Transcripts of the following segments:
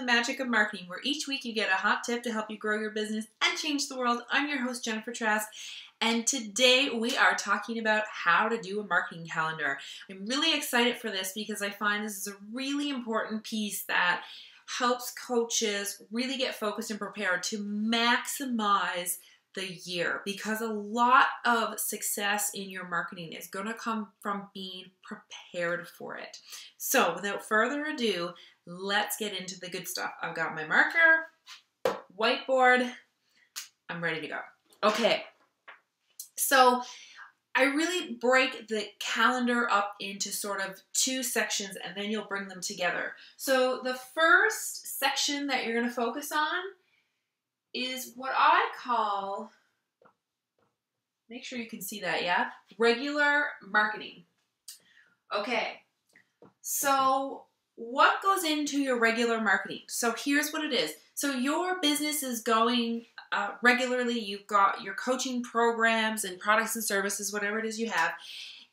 magic of marketing, where each week you get a hot tip to help you grow your business and change the world. I'm your host, Jennifer Trask, and today we are talking about how to do a marketing calendar. I'm really excited for this because I find this is a really important piece that helps coaches really get focused and prepared to maximize the year, because a lot of success in your marketing is going to come from being prepared for it. So without further ado, let's get into the good stuff. I've got my marker, whiteboard, I'm ready to go. Okay, so I really break the calendar up into sort of two sections and then you'll bring them together. So the first section that you're going to focus on is what I call, make sure you can see that, yeah? Regular marketing. Okay, so what goes into your regular marketing? So here's what it is. So your business is going regularly, you've got your coaching programs and products and services, whatever it is you have.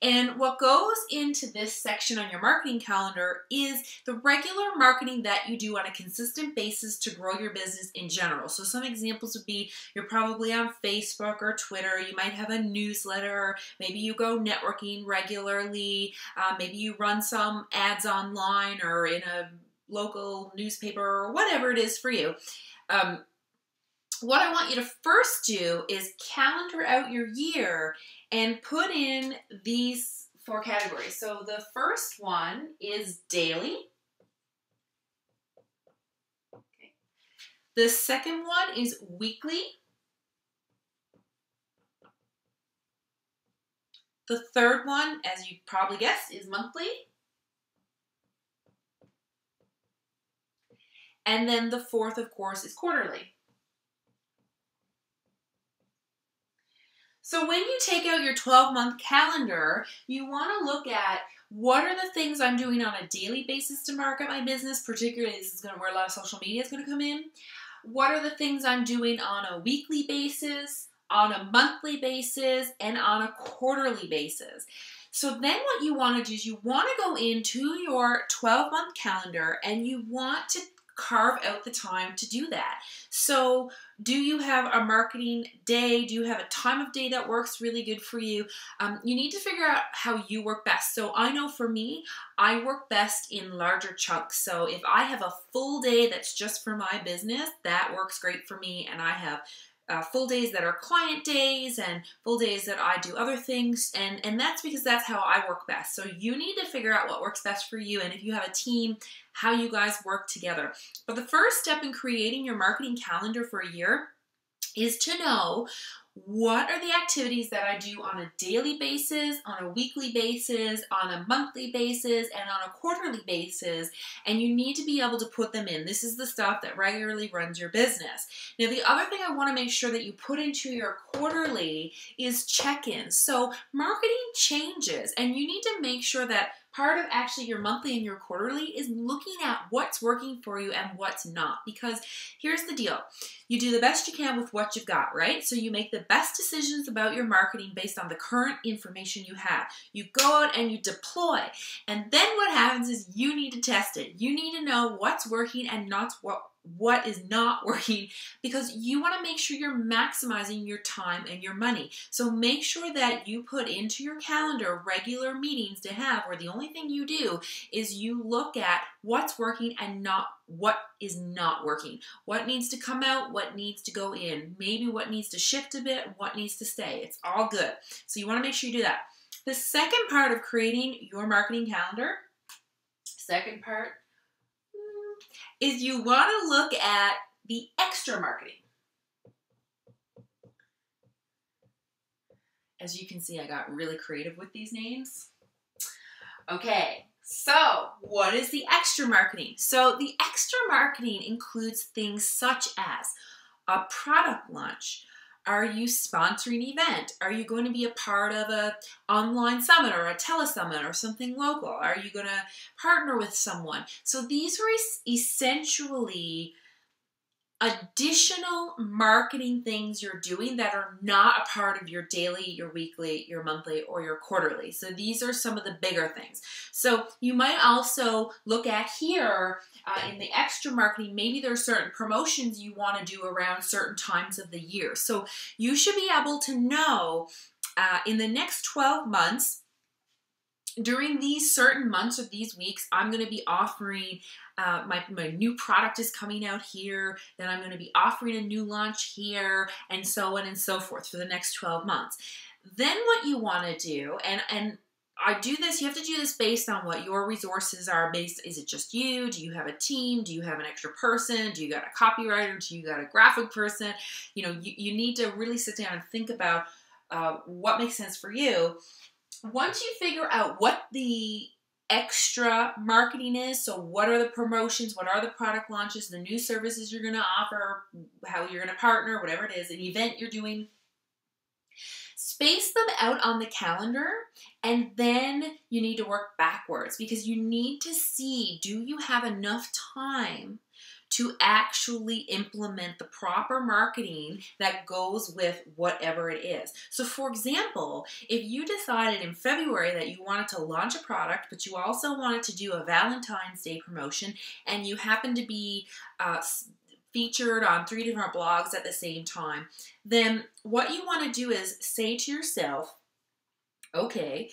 And what goes into this section on your marketing calendar is the regular marketing that you do on a consistent basis to grow your business in general. So some examples would be you're probably on Facebook or Twitter, you might have a newsletter, maybe you go networking regularly, maybe you run some ads online or in a local newspaper or whatever it is for you. What I want you to first do is calendar out your year and put in these four categories. So the first one is daily. Okay. The second one is weekly. The third one, as you probably guessed, is monthly. And then the fourth, of course, is quarterly. So when you take out your 12-month calendar, you want to look at what are the things I'm doing on a daily basis to market my business, particularly this is where a lot of social media is going to come in. What are the things I'm doing on a weekly basis, on a monthly basis, and on a quarterly basis? So then what you want to do is you want to go into your 12-month calendar and you want to carve out the time to do that. So do you have a marketing day? Do you have a time of day that works really good for you? You need to figure out how you work best. So I know for me, I work best in larger chunks. So if I have a full day that's just for my business, that works great for me. And I have full days that are client days and full days that I do other things, and that's because that's how I work best. So you need to figure out what works best for you, and if you have a team, how you guys work together. But the first step in creating your marketing calendar for a year is to know what are the activities that I do on a daily basis, on a weekly basis, on a monthly basis, and on a quarterly basis, and you need to be able to put them in. This is the stuff that regularly runs your business. Now, the other thing I want to make sure that you put into your quarterly is check-ins. So marketing changes, and you need to make sure that part of actually your monthly and your quarterly is looking at what's working for you and what's not. Because here's the deal. You do the best you can with what you've got, right? So you make the best decisions about your marketing based on the current information you have. You go out and you deploy. And then what happens is you need to test it. You need to know what's working and not what is not working, because you want to make sure you're maximizing your time and your money. So make sure that you put into your calendar regular meetings to have where the only thing you do is you look at what's working and not what is not working. What needs to come out, what needs to go in, maybe what needs to shift a bit, what needs to stay. It's all good. So you want to make sure you do that. The second part of creating your marketing calendar, second part, is you want to look at the extra marketing. As you can see, I got really creative with these names. Okay, so what is the extra marketing? So the extra marketing includes things such as a product launch. Are you sponsoring an event? Are you going to be a part of an online summit or a telesummit or something local? Are you going to partner with someone? So these are essentially additional marketing things you're doing that are not a part of your daily, your weekly, your monthly, or your quarterly. So these are some of the bigger things. So you might also look at here in the extra marketing, maybe there are certain promotions you want to do around certain times of the year. So you should be able to know in the next 12 months, during these certain months or these weeks, I'm going to be offering, my new product is coming out here, then I'm going to be offering a new launch here, and so on and so forth for the next 12 months. Then what you want to do, and I do this, you have to do this based on what your resources are based. Is it just you? Do you have a team? Do you have an extra person? Do you got a copywriter? Do you got a graphic person? You know, you need to really sit down and think about what makes sense for you. Once you figure out what the extra marketing is, so what are the promotions, what are the product launches, the new services you're going to offer, how you're going to partner, whatever it is, an event you're doing, space them out on the calendar, and then you need to work backwards because you need to see, do you have enough time to actually implement the proper marketing that goes with whatever it is. So for example, if you decided in February that you wanted to launch a product, but you also wanted to do a Valentine's Day promotion, and you happen to be featured on 3 different blogs at the same time, then what you want to do is say to yourself, okay,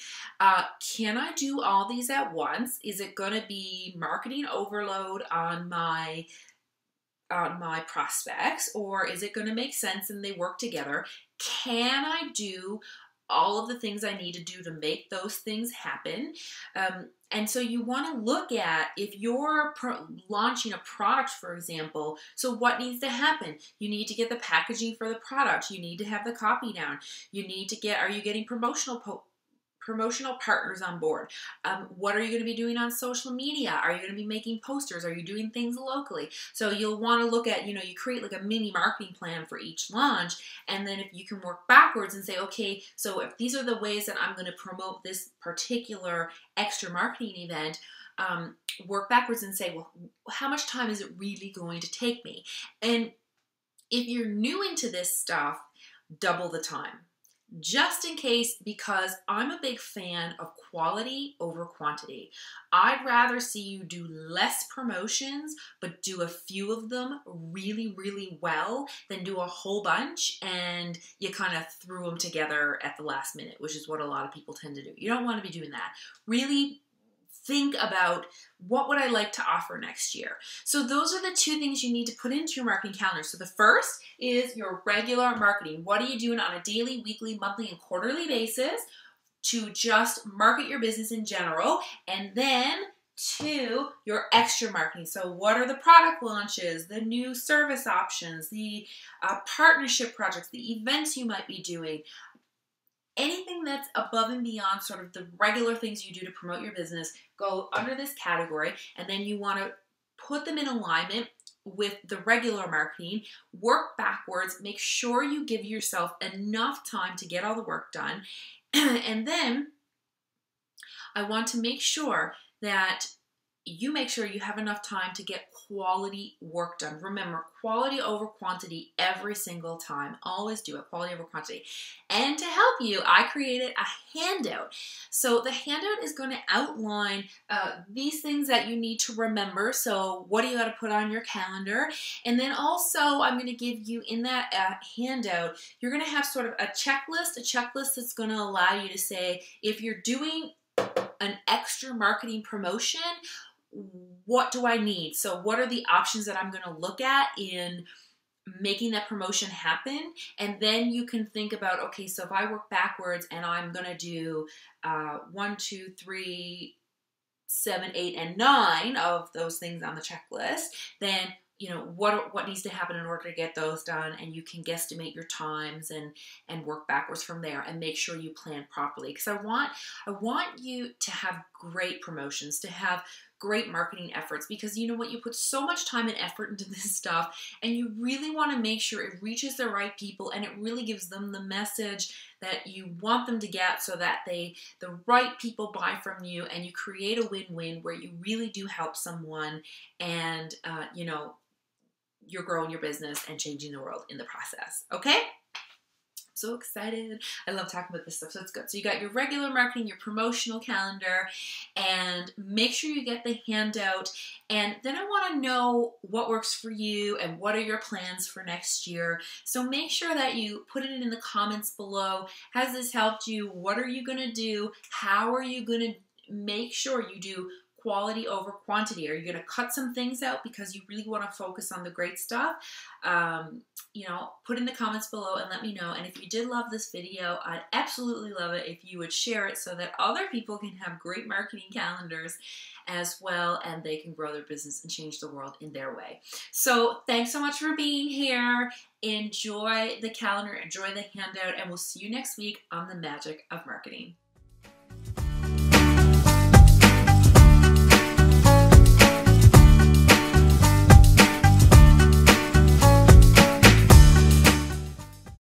can I do all these at once? Is it going to be marketing overload on my prospects, or is it going to make sense and they work together? Can I do all of the things I need to do to make those things happen? And so you want to look at, if you're launching a product, for example, so what needs to happen? You need to get the packaging for the product. You need to have the copy down. You need to get, are you getting promotional partners on board? What are you going to be doing on social media? Are you going to be making posters? Are you doing things locally? So you'll want to look at, you create like a mini marketing plan for each launch, and then if you can work backwards and say, okay, so if these are the ways that I'm going to promote this particular extra marketing event, work backwards and say, well, how much time is it really going to take me? And if you're new into this stuff, double the time. Just in case, because I'm a big fan of quality over quantity. I'd rather see you do less promotions, but do a few of them really, really well than do a whole bunch and you kind of threw them together at the last minute, which is what a lot of people tend to do. You don't want to be doing that. Really think about, what would I like to offer next year? So those are the two things you need to put into your marketing calendar. So the first is your regular marketing. What are you doing on a daily, weekly, monthly, and quarterly basis to just market your business in general? And then 2, your extra marketing. So what are the product launches, the new service options, the partnership projects, the events you might be doing? Anything that's above and beyond sort of the regular things you do to promote your business go under this category, and then you want to put them in alignment with the regular marketing, work backwards, make sure you give yourself enough time to get all the work done, and then I want to make sure that you make sure you have enough time to get quality work done. Remember, quality over quantity every single time. Always do it, quality over quantity. And to help you, I created a handout. So the handout is going to outline these things that you need to remember. So what do you got to put on your calendar? And then also I'm going to give you in that handout, you're going to have sort of a checklist that's going to allow you to say, if you're doing an extra marketing promotion, what do I need? So what are the options that I'm going to look at in making that promotion happen? And then you can think about, okay, so if I work backwards and I'm going to do 1, 2, 3, 7, 8, and 9 of those things on the checklist, then what needs to happen in order to get those done, and you can guesstimate your times and work backwards from there and make sure you plan properly. Because I want you to have great promotions, to have great marketing efforts, because you know what, you put so much time and effort into this stuff, and you really want to make sure it reaches the right people and it really gives them the message that you want them to get, so that the right people buy from you, and you create a win-win where you really do help someone, and you're growing your business and changing the world in the process. Okay? So excited. I love talking about this stuff, so it's good. So you got your regular marketing, your promotional calendar, and make sure you get the handout. And then I want to know what works for you and what are your plans for next year. So make sure that you put it in the comments below. Has this helped you? What are you going to do? How are you going to make sure you do quality over quantity? Are you going to cut some things out because you really want to focus on the great stuff? You know, put in the comments below and let me know. And if you did love this video, I'd absolutely love it if you would share it so that other people can have great marketing calendars as well, and they can grow their business and change the world in their way. So thanks so much for being here. Enjoy the calendar, enjoy the handout, and we'll see you next week on the magic of marketing.